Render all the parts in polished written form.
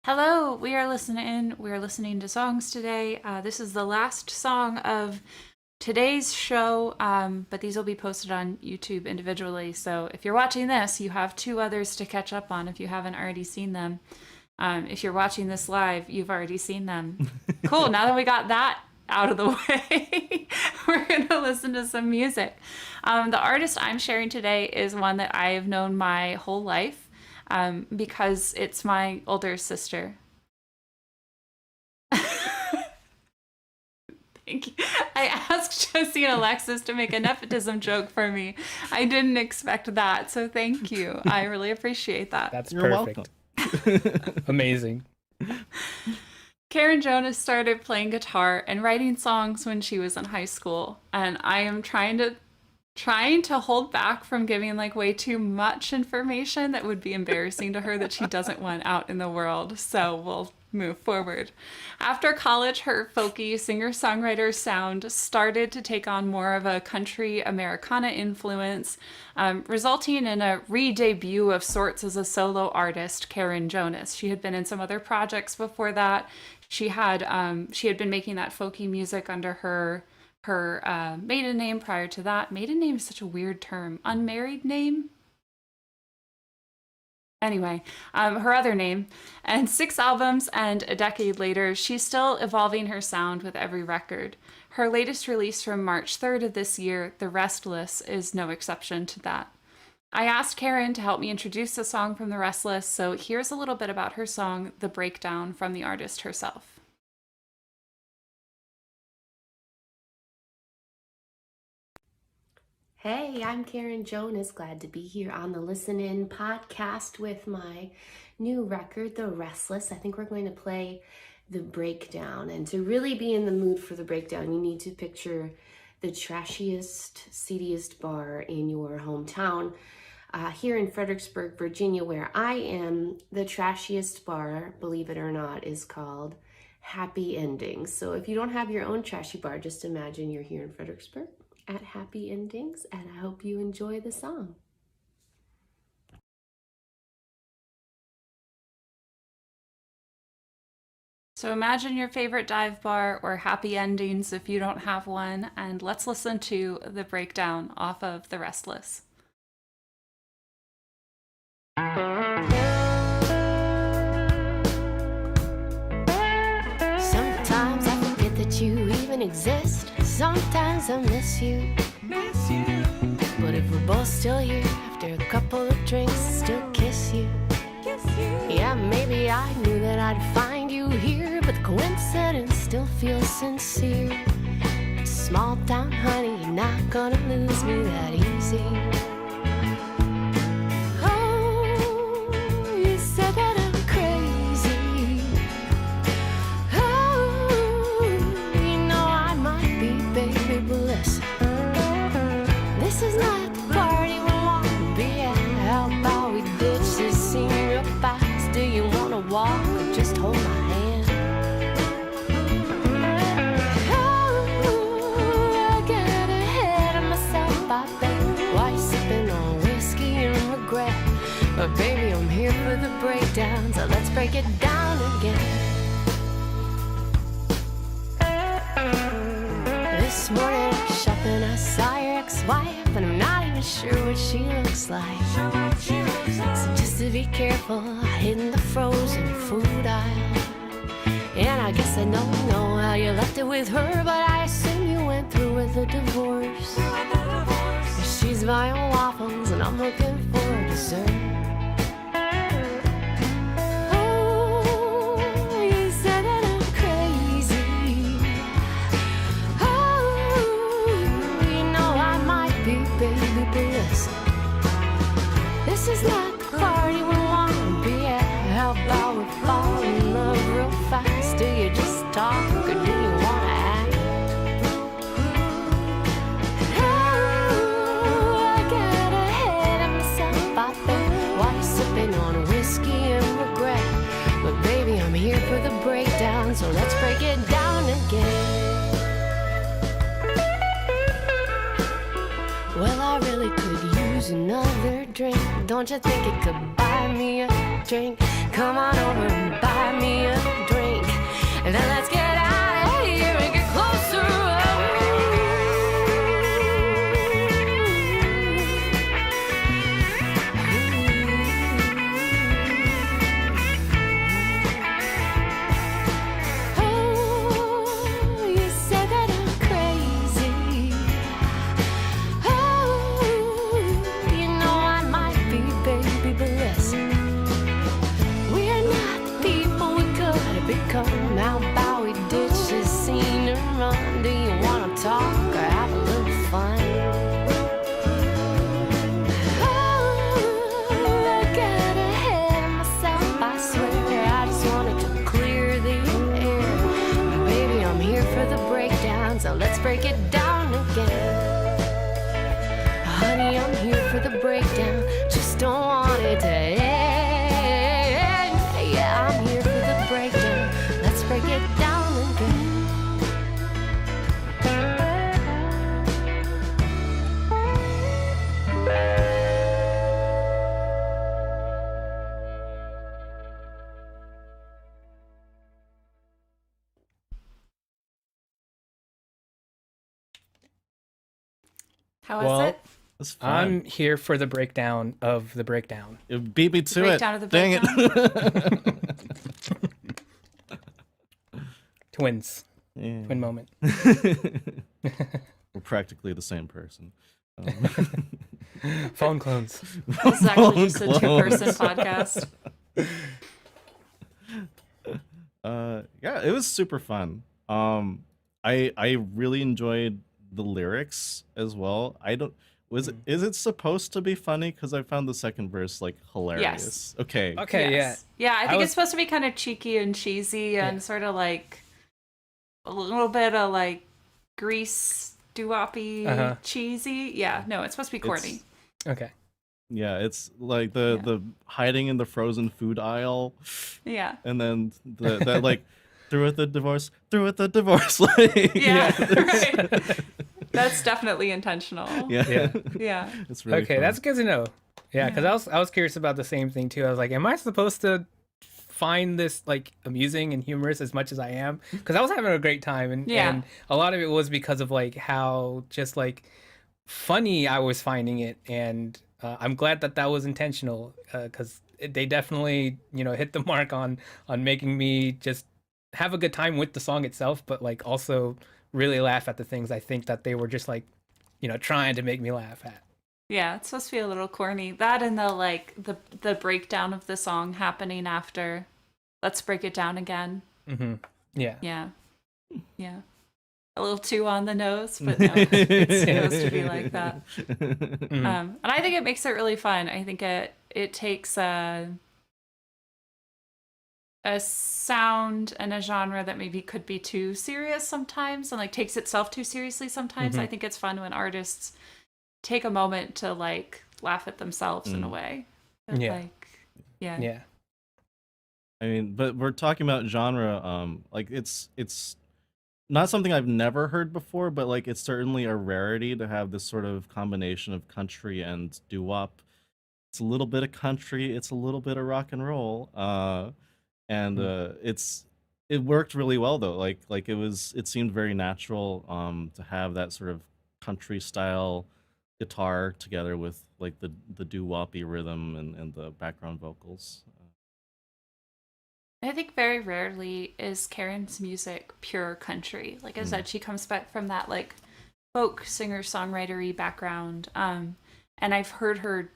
Hello, we are listening to songs today. This is the last song of today's show, but these will be posted on YouTube individually. So if you're watching this, you have two others to catch up on if you haven't already seen them. If you're watching this live, you've already seen them. Cool, now that we got that out of the way, we're going to listen to some music. The artist I'm sharing today is one that I have known my whole life. Because it's my older sister. Thank you. I asked Josie and Alexis to make a nepotism joke for me. I didn't expect that, so thank you. I really appreciate that. That's You're perfect. Amazing. Karen Jonas started playing guitar and writing songs when she was in high school, and I am trying to hold back from giving like way too much information that would be embarrassing to her that she doesn't want out in the world. So we'll move forward. After college, her folky singer-songwriter sound started to take on more of a country Americana influence, resulting in a re-debut of sorts as a solo artist, Karen Jonas. She had been in some other projects before that. She had been making that folky music under her maiden name prior to that. Maiden name is such a weird term. Unmarried name? Anyway, her other name. And 6 albums and a decade later, she's still evolving her sound with every record. Her latest release from March 3rd of this year, The Restless, is no exception to that. I asked Karen to help me introduce the song from The Restless, so here's a little bit about her song, The Breakdown, from the artist herself. Hey, I'm Karen Jonas. Glad to be here on the Listen In podcast with my new record, The Restless. I think we're going to play The Breakdown. And to really be in the mood for The Breakdown, you need to picture the trashiest, seediest bar in your hometown. Here in Fredericksburg, Virginia, where I am, the trashiest bar, believe it or not, is called Happy Endings. So if you don't have your own trashy bar, just imagine you're here in Fredericksburg at Happy Endings, and I hope you enjoy the song. So imagine your favorite dive bar or Happy Endings if you don't have one, and let's listen to The Breakdown off of The Restless. Sometimes I forget that you even exist. Sometimes I miss you. But if we're both still here after a couple of drinks, still kiss you. Yeah, maybe I knew that I'd find you here, but the coincidence still feels sincere. Small town honey, you're not gonna lose me that easy. Oh, you said that I'm crazy. Oh, you know I might be, baby, but listen, this is not the party we want to be at. How about we ditch this senior past? Do you want to walk or just hold my hand? Oh, I get ahead of myself, I bet. Why sipping on whiskey and regret? But baby, I'm here for the breakdown, so let's break it down again. This morning I was shopping, I saw your ex-wife, but I'm not even sure what she looks like. So just to be careful, I hid in the frozen food aisle. And I guess I don't know how you left it with her, but I assume you went through with a divorce. She's buying waffles and I'm looking for dessert. Oh, you said that I'm crazy. Oh, you know I might be, baby, but listen, this is not the party we want to be at. How about we fall in love real fast? Do you just talk or do you want to act? Oh, I got ahead of myself. Don't you think it could buy me a drink? Come on over and buy me a drink. And then let's get out of here and get closer. Oh, you said that I'm crazy. Oh, you know I might be, baby, but listen, we're not the people we could become. How about we ditch this scene and run? Do you wanna talk or have a little fun? Oh, I got ahead of myself, I swear. I just wanted to clear the air. Baby, I'm here for the breakdown, so let's break it down again. Honey, I'm here for the breakdown, just don't want it to end. Yeah, I'm here for the breakdown, let's break it down again. How is Well, it? That's fun. I'm here for the breakdown of the breakdown. It beat me to Breakdown it. of the Dang breakdown. it. Twins. Yeah. Twin moment. We're practically the same person. Phone clones. This is actually just a two-person podcast. Yeah, it was super fun. I really enjoyed the lyrics as well. I don't is it supposed to be funny? Because I found the second verse like hilarious. Okay. Okay, Yes. Yeah, I think was- it's supposed to be kind of cheeky and cheesy and sort of like a little bit of like grease doo-woppy Uh-huh. cheesy. Yeah, no, it's supposed to be corny. Okay. Yeah, it's like the hiding in the frozen food aisle, Yeah. and then that like through with the divorce, like Yeah. Right. That's definitely intentional. yeah, Yeah. Yeah. it's really Okay, fun. that's good to know. Yeah, because I was curious about the same thing too. I was like, am I supposed to find this like amusing and humorous as much as I am? Because I was having a great time, and Yeah. and a lot of it was because of like how just like funny I was finding it, and I'm glad that that was intentional because they definitely hit the mark on making me just have a good time with the song itself, but like also really laugh at the things I think that they were just like trying to make me laugh at. Yeah, it's supposed to be a little corny. That and the like the breakdown of the song happening after. Let's break it down again. Mm-hmm. Yeah. Yeah. Yeah. A little too on the nose, but no, it's supposed to be like that. Mhm. And I think it makes it really fun. I think it takes a sound and a genre that maybe could be too serious sometimes and like takes itself too seriously sometimes. Mhm. I think it's fun when artists take a moment to like laugh at themselves in a Mm. way. That, Yeah. Like, yeah. Yeah. I mean, but we're talking about genre. Like it's not something I've never heard before, but like it's certainly a rarity to have this sort of combination of country and doo-wop. It's a little bit of country, it's a little bit of rock and roll. And it worked really well though. Like it seemed very natural to have that sort of country style guitar together with like the doo-woppy rhythm and the background vocals. I think very rarely is Karen's music pure country. Like I said, she comes back from that like folk singer-songwritery background. And I've heard her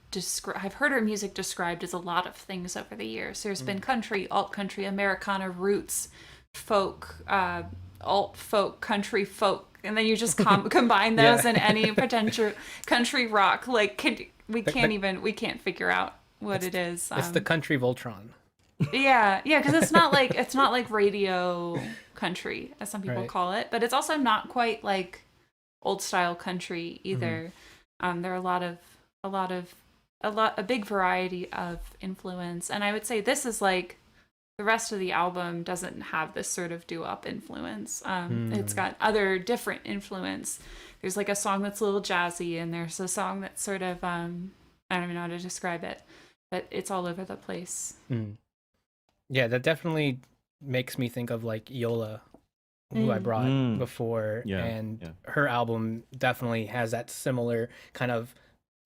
music described as a lot of things over the years. There's been country, alt country, Americana, roots, folk, alt folk, country folk, and then you just combine those Yeah. in any potential country rock. Like we can't figure out what it is. It's the country Voltron. Yeah, because it's not like radio country as some people Right. call it, but it's also not quite like old style country either. There are a big variety of influence, and I would say this is like the rest of the album doesn't have this sort of doo-wop influence. It's got other different influence. There's like a song that's a little jazzy, and there's a song that's sort of I don't even know how to describe it, but it's all over the place. Mm. Yeah, that definitely makes me think of like Yola, who I brought Mm. before, Yeah, and yeah. her album definitely has that similar kind of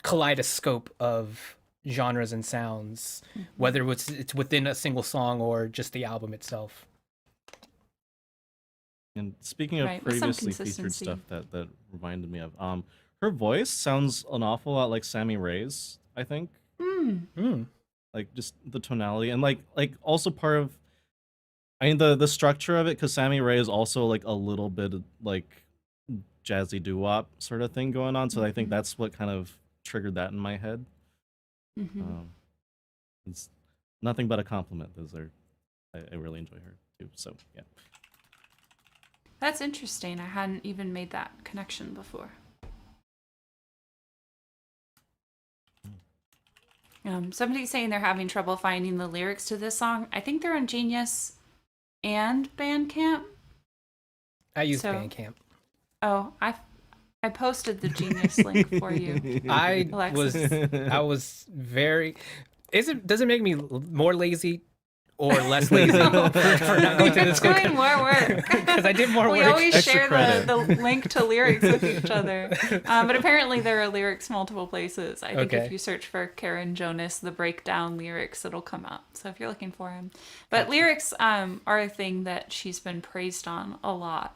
kaleidoscope of genres and sounds, whether it's within a single song or just the album itself. And speaking of Right, with some previously featured consistency. stuff that reminded me of, her voice sounds an awful lot like Sammy Ray's, I think. Mm. Like just the tonality and like also part of, I mean, the structure of it, because Sammy Ray is also like a little bit of, like, jazzy doo-wop sort of thing going on, so I think that's what kind of triggered that in my head. Um, it's nothing but a compliment. Those are, I really enjoy her too. So yeah. That's interesting. I hadn't even made that connection before. Somebody's saying they're having trouble finding the lyrics to this song. I think they're on Genius and Bandcamp. I use So- Bandcamp. Oh, I posted the Genius link for you. I Alexis. was very. Does it make me more lazy or less lazy for not going to You're this quick? doing more work. Because I did more We work. always Extra share credit. the link to lyrics with each other. But apparently there are lyrics multiple places. I think Okay. if you search for Karen Jonas, the breakdown lyrics, it'll come up. So if you're looking for him. But lyrics are a thing that she's been praised on a lot.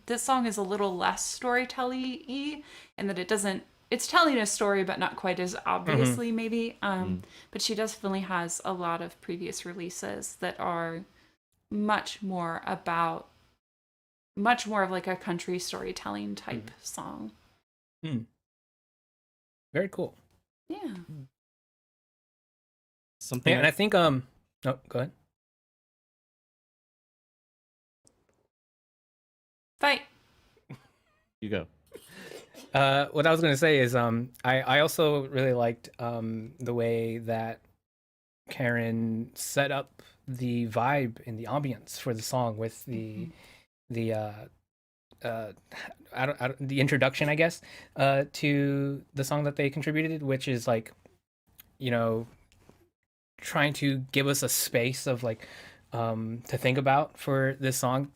This song is a little less storytelling-y in that it's telling a story, but not quite as obviously, maybe. But she definitely has a lot of previous releases that are much more of like a country storytelling type song. Very cool. Yeah. Something Yeah, and I think oh, go ahead. Fight. you go. What I was gonna say is I also really liked the way that Karen set up the vibe and the ambience for the song with the the introduction, I guess, to the song that they contributed, which is like, you know, trying to give us a space of like to think about for this song.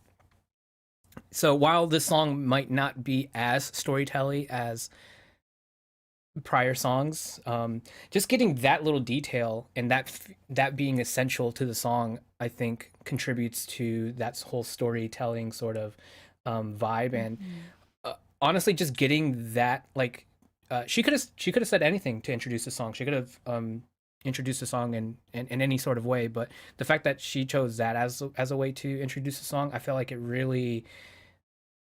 So while this song might not be as storytelling as prior songs, just getting that little detail and that being essential to the song, I think contributes to that whole storytelling sort of vibe. And honestly, just getting that, like, she could have said anything to introduce the song. She could have introduced the song in any sort of way, but the fact that she chose that as a way to introduce the song, I felt like it really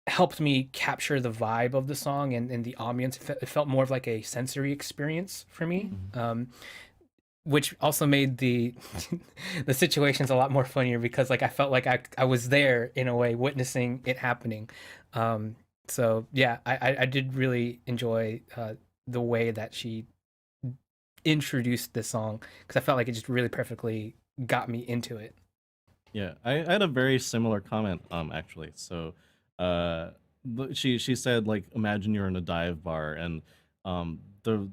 helped me capture the vibe of the song and the ambience. It felt more of like a sensory experience for me, which also made the the situations a lot more funnier because like I felt like I was there in a way witnessing it happening. So yeah, I did really enjoy the way that she introduced this song because I felt like it just really perfectly got me into it. Yeah, I had a very similar comment, actually. So, uh, she said, like, imagine you're in a dive bar, and the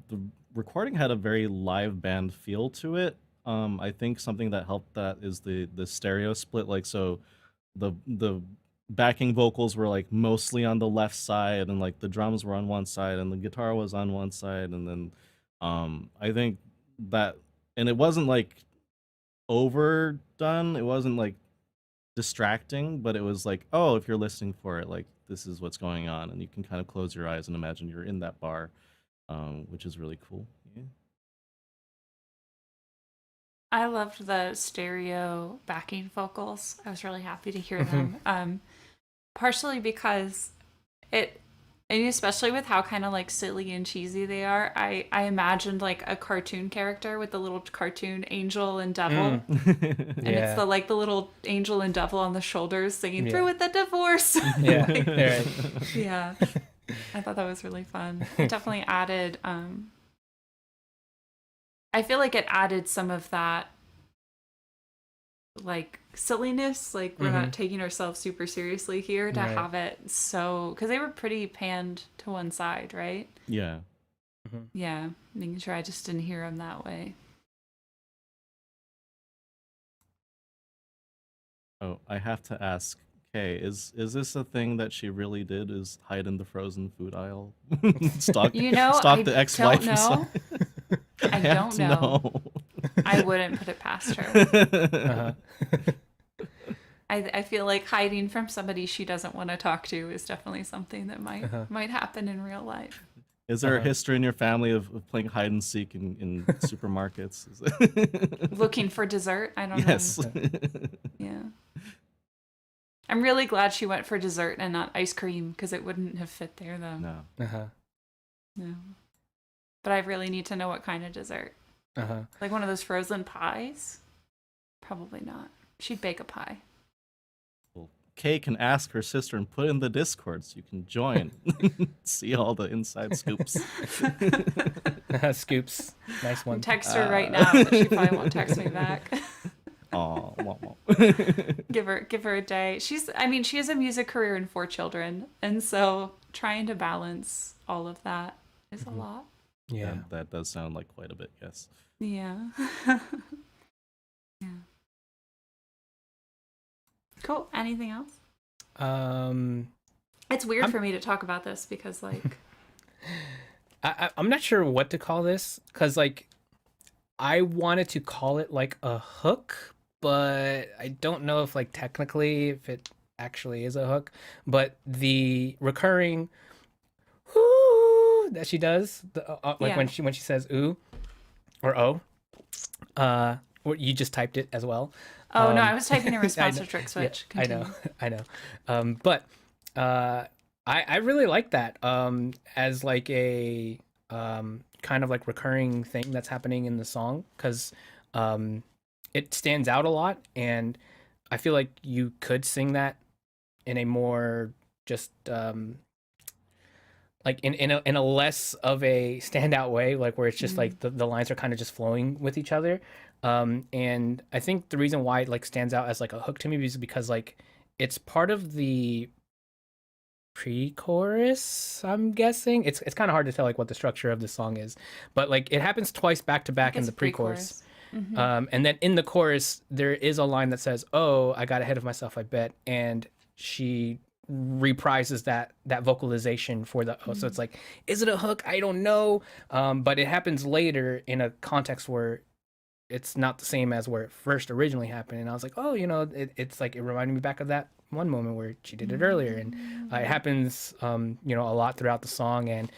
recording had a very live band feel to it. I think something that helped that is the stereo split. Like, so the backing vocals were like mostly on the left side, and like the drums were on one side, and the guitar was on one side, and then I think that, and it wasn't like overdone. It wasn't like distracting, but it was like, oh, if you're listening for it, like this is what's going on, and you can kind of close your eyes and imagine you're in that bar, which is really cool. Yeah. I loved the stereo backing vocals. I was really happy to hear them. Partially because and especially with how kind of like silly and cheesy they are, I imagined like a cartoon character with the little cartoon angel and devil. And Yeah. it's the little angel and devil on the shoulders singing Yeah. through with the divorce. Yeah, Like, right. yeah. I thought that was really fun. It definitely added I feel like it added some of that like silliness, like we're not taking ourselves super seriously here to Right. have it so, because they were pretty panned to one side, right? Yeah. Yeah, making sure I just didn't hear him that way. Oh, I have to ask, Kay, is this a thing that she really did? Is hide in the frozen food aisle, stalk You know, stalk the I don't ex-wife know. inside? I I have don't to know. know. I wouldn't put it past her. Uh-huh. I feel like hiding from somebody she doesn't want to talk to is definitely something that Uh-huh. might happen in real life. Is there a Uh-huh. history in your family of playing hide and seek in supermarkets? Looking for dessert? I don't know. Yes. Yeah. I'm really glad she went for dessert and not ice cream because it wouldn't have fit there though. No. Uh-huh. No. But I really need to know what kind of dessert. Uh-huh. Like one of those frozen pies? Probably not. She'd bake a pie. Well, Kay can ask her sister and put in the Discord so you can join. See all the inside scoops. Scoops. Nice one. Text her right now, but she probably won't text me back. Aw, wah, wah. Give her a day. She has a music career and 4 children, and so trying to balance all of that is a lot. Yeah. That does sound like quite a bit, yes. Yeah. Yeah. Cool. Anything else? It's weird for me to talk about this because like I'm not sure what to call this because like I wanted to call it like a hook, but I don't know if like technically if it actually is a hook. But the recurring "ooh" that she does, like Yeah. when she says "ooh" or "oh," what you just typed it as well. oh no, I was typing in I response know. to Trick Yeah, Switch. I know, Continue. I know. But I really like that as like a kind of like recurring thing that's happening in the song because it stands out a lot, and I feel like you could sing that in a more just like in a less of a standout way, like where it's just like the lines are kind of just flowing with each other. And I think the reason why it like stands out as like a hook to me is because like it's part of the pre-chorus, I'm guessing. It's kind of hard to tell like what the structure of the song is, but like it happens twice back to I back think in it's the pre-chorus. pre-chorus. And then in the chorus there is a line that says, "Oh, I got ahead of myself, I bet," and she reprises that vocalization for the "oh." So it's like, is it a hook? I don't know. But it happens later in a context where it's not the same as where it first originally happened, and I was like, oh, it's like it reminded me back of that one moment where she did it earlier, and it happens a lot throughout the song, and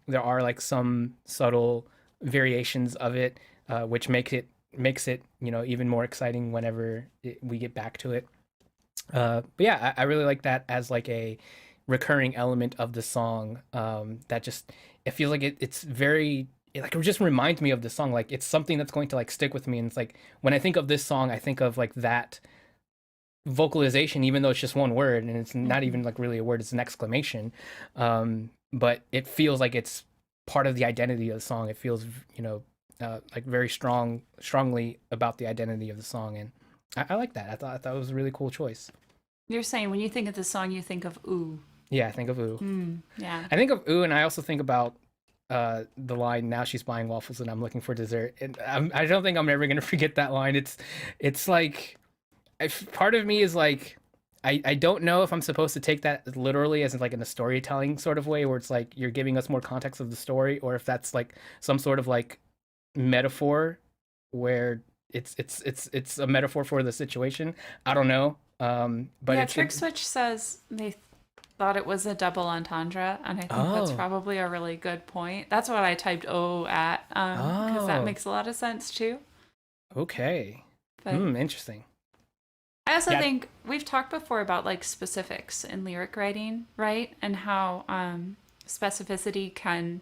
there are like some subtle variations of it, which makes it even more exciting whenever we get back to it. But yeah, I really like that as like a recurring element of the song. That just it feels like it's very it just reminds me of the song. Like it's something that's going to like stick with me. And it's like when I think of this song, I think of like that vocalization, even though it's just one word and it's not even like really a word, it's an exclamation. But it feels like it's part of the identity of the song. It feels like very strongly about the identity of the song, and I like that. I thought it was a really cool choice. You're saying when you think of the song, you think of ooh. Yeah, I think of ooh. Yeah. I think of ooh, and I also think about the line, "Now she's buying waffles and I'm looking for dessert." And I don't think I'm ever gonna forget that line. It's like part of me is like I don't know if I'm supposed to take that literally as in like in a storytelling sort of way where it's like you're giving us more context of the story, or if that's like some sort of like metaphor where it's a metaphor for the situation. I don't know. But yeah, it's Trick Switch says they thought it was a double entendre, and I think that's Oh. probably a really good point. That's what I typed "oh" at, because that Oh. makes a lot of sense too. Okay. But Interesting. I also Yeah. think we've talked before about like specifics in lyric writing, right? And how specificity can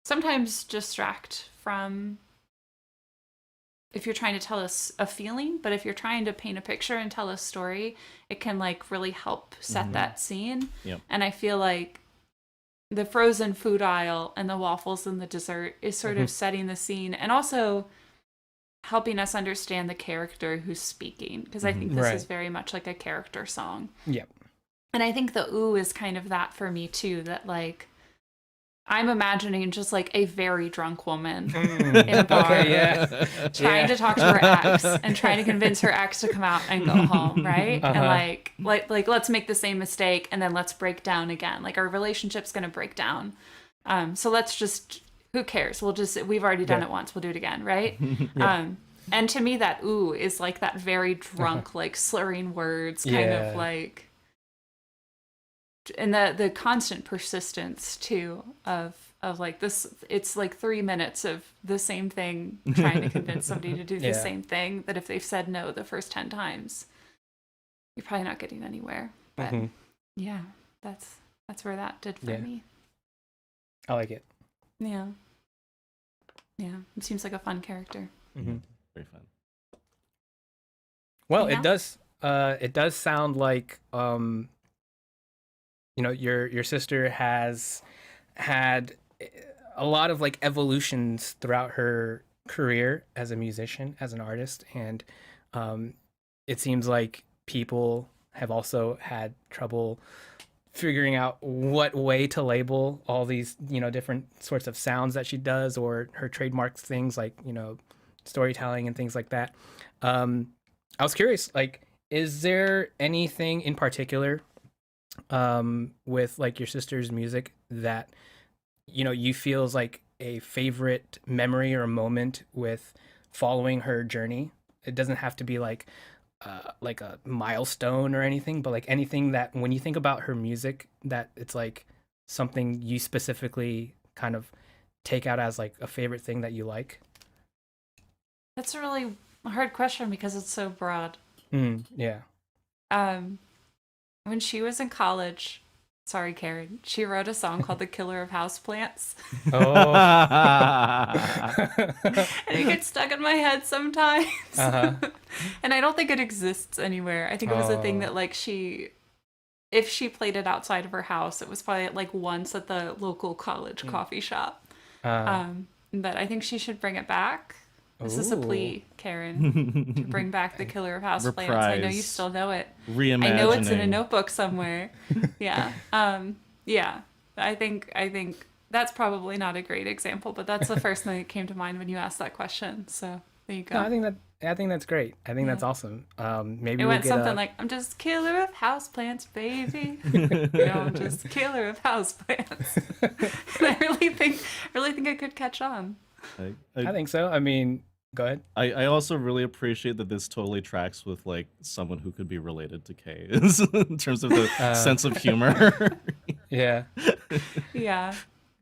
sometimes distract from if you're trying to tell us a feeling, but if you're trying to paint a picture and tell a story, it can like really help set that scene. Yep. And I feel like the frozen food aisle and the waffles and the dessert is sort of setting the scene and also helping us understand the character who's speaking, because I think this Right. is very much like a character song. Yep. And I think the ooh is kind of that for me too, that like I'm imagining just like a very drunk woman in a bar Okay, yeah. trying Yeah. to talk to her ex and trying to convince her ex to come out and go home, right? And Uh-huh. like let's make the same mistake and then let's break down again. Like our relationship's gonna break down. So let's just who cares? We've already done Yeah. it once, we'll do it again, right? Yep. And to me that ooh is like that very drunk, like slurring words kind of Yeah. like and the constant persistence too of like this it's like 3 minutes of the same thing trying to convince somebody to do the Yeah. same thing that if they've said no the first 10 times you're probably not getting anywhere but Hmm. yeah that's where that did for Yeah. me. I like it. Yeah, it seems like a fun character. Hmm. Very fun. Well, Yeah. it does sound like your sister has had a lot of like evolutions throughout her career as a musician, as an artist, and um, it seems like people have also had trouble figuring out what way to label all these different sorts of sounds that she does or her trademarks things like storytelling and things like that. I was curious, like, is there anything in particular with like your sister's music that you feel is like a favorite memory or moment with following her journey? It doesn't have to be like a milestone or anything, but like anything that when you think about her music, that it's like something you specifically kind of take out as like a favorite thing that you like. That's a really hard question because it's so broad. Yeah. um when she was in college, sorry Karen, she wrote a song called The Killer of Houseplants. Oh. And it gets stuck in my head sometimes. Uh-huh. And I don't think it exists anywhere. I think it was a thing Oh. that like if she played it outside of her house, it was probably like once at the local college coffee shop. Uh, But I think she should bring it back. This is a Ooh. plea, Karen, to bring back The Killer of Houseplants. I know you Reprise. still know it. Reimagining. I know it's in a notebook somewhere. Yeah. Yeah. I think that's probably not a great example, but that's the first thing that came to mind when you asked that question. So there you no, go. I think that's great. I think that's Yeah. awesome. Maybe It we'll went get something a like, I'm just killer of houseplants, baby. I'm just killer of houseplants. And I really think it could catch on. I think so. I mean, go ahead. I also really appreciate that this totally tracks with like someone who could be related to Kay in terms of the sense of humor. Yeah. Yeah.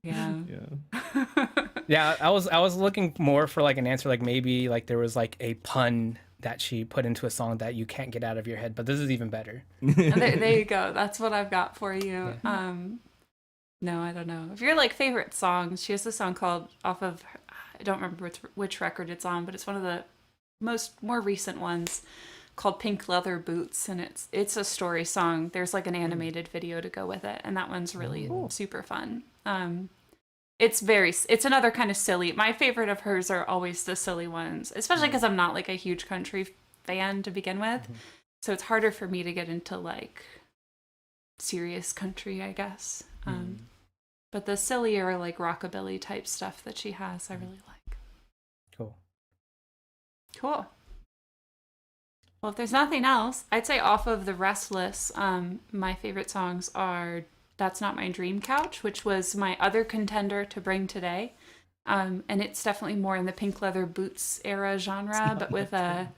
Yeah. Yeah. Yeah, I was looking more for like an answer, like maybe like there was like a pun that she put into a song that you can't get out of your head, but this is even better. There you go. That's what I've got for you. Yeah. No, I don't know. If you're like favorite songs, she has a song called off of I don't remember which record it's on, but it's one of the more recent ones called Pink Leather Boots, and it's a story song. There's like an animated video to go with it, and that one's really super fun. It's another kind of silly. My favorite of hers are always the silly ones, especially because I'm not like a huge country fan to begin with. So it's harder for me to get into like serious country, I guess. But the sillier like rockabilly type stuff that she has, I really like. Cool. Well, if there's nothing else, I'd say off of The Restless, my favorite songs are That's Not My Dream Couch, which was my other contender to bring today. And it's definitely more in the Pink Leather Boots era genre, but with a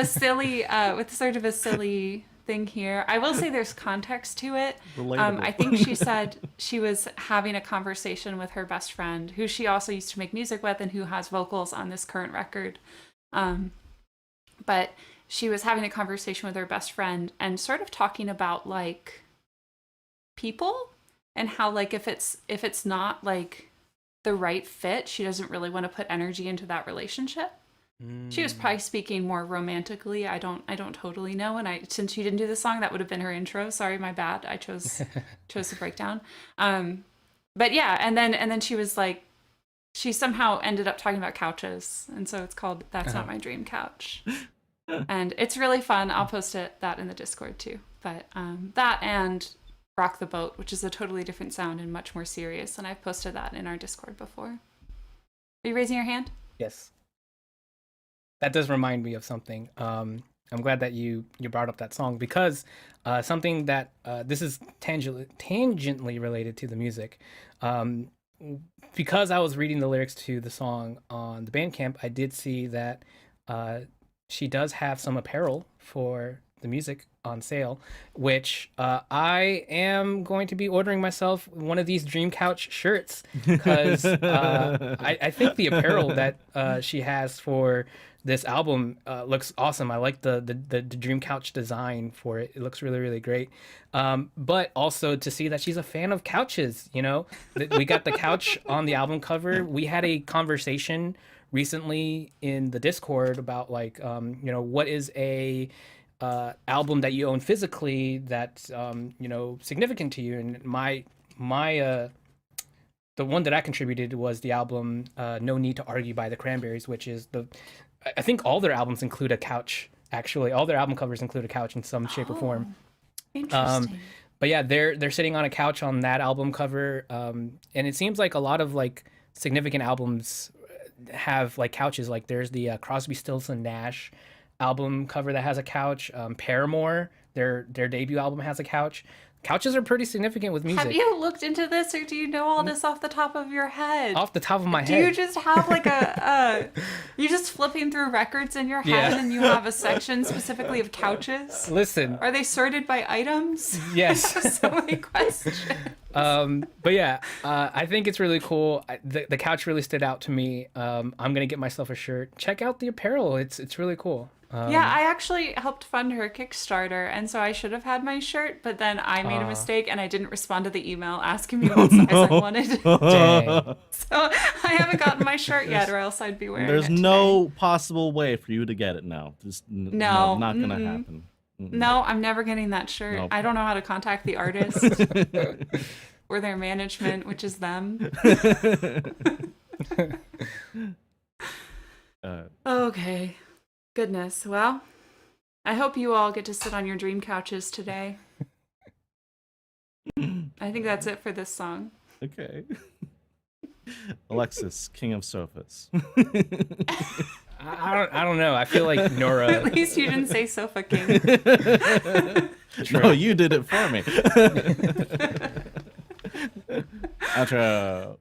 silly, with sort of a silly thing here. I will say there's context to it. Relatable. I think she said she was having a conversation with her best friend, who she also used to make music with and who has vocals on this current record. But she was having a conversation with her best friend and sort of talking about like people and how like if it's not like the right fit, she doesn't really want to put energy into that relationship. She was probably speaking more romantically. I don't totally know. And since she didn't do the song, that would have been her intro. Sorry, my bad. I chose the breakdown. But yeah, and then she was like, she somehow ended up talking about couches, and so it's called That's Not My Dream Couch. And it's really fun. I'll post that in the Discord too. But that and Rock the Boat, which is a totally different sound and much more serious. And I've posted that in our Discord before. Are you raising your hand? Yes. That does remind me of something. I'm glad that you brought up that song because something that this is tangentially related to the music. Um, because I was reading the lyrics to the song on the Bandcamp, I did see that she does have some apparel for the music on sale, which I am going to be ordering myself one of these Dream Couch shirts because I think the apparel that she has for this album looks awesome. I like the Dream Couch design for it. It looks really, really great. But also to see that she's a fan of couches, you know, we got the couch on the album cover. We had a conversation recently in the Discord about like, you know, what is a album that you own physically that's, you know, significant to you. And my the one that I contributed was the album No Need to Argue by the Cranberries, which is I think all their albums include a couch. Actually, all their album covers include a couch in some shape or form. Interesting. But yeah, they're sitting on a couch on that album cover, and it seems like a lot of like significant albums have like couches. Like there's the Crosby, Stills and Nash album cover that has a couch. Paramore, their debut album has a couch. Couches are pretty significant with music. Have you looked into this, or do you know all this off the top of your head? Off the top of my Do head. you just have like you're just flipping through records in your head Yeah. and you have a section specifically of couches? Listen. Are they sorted by items? Yes. So many questions. But yeah, I think it's really cool. The couch really stood out to me. I'm gonna get myself a shirt. Check out the apparel. It's really cool. Yeah, I actually helped fund her Kickstarter, and so I should have had my shirt, but then I made a mistake and I didn't respond to the email asking me what size I wanted. Dang. So I haven't gotten my shirt yet, or else I'd be wearing There's it today. no possible way for you to get it now. Just No, not gonna mm-mm. happen. No, I'm never getting that shirt. Nope. I don't know how to contact the artist or their management, which is them. Okay. Goodness. Well, I hope you all get to sit on your dream couches today. I think that's it for this song. Okay. Alexis, King of Sofas. I don't know. I feel like Nora. At least you didn't say Sofa King. No, you did it for me. Outro.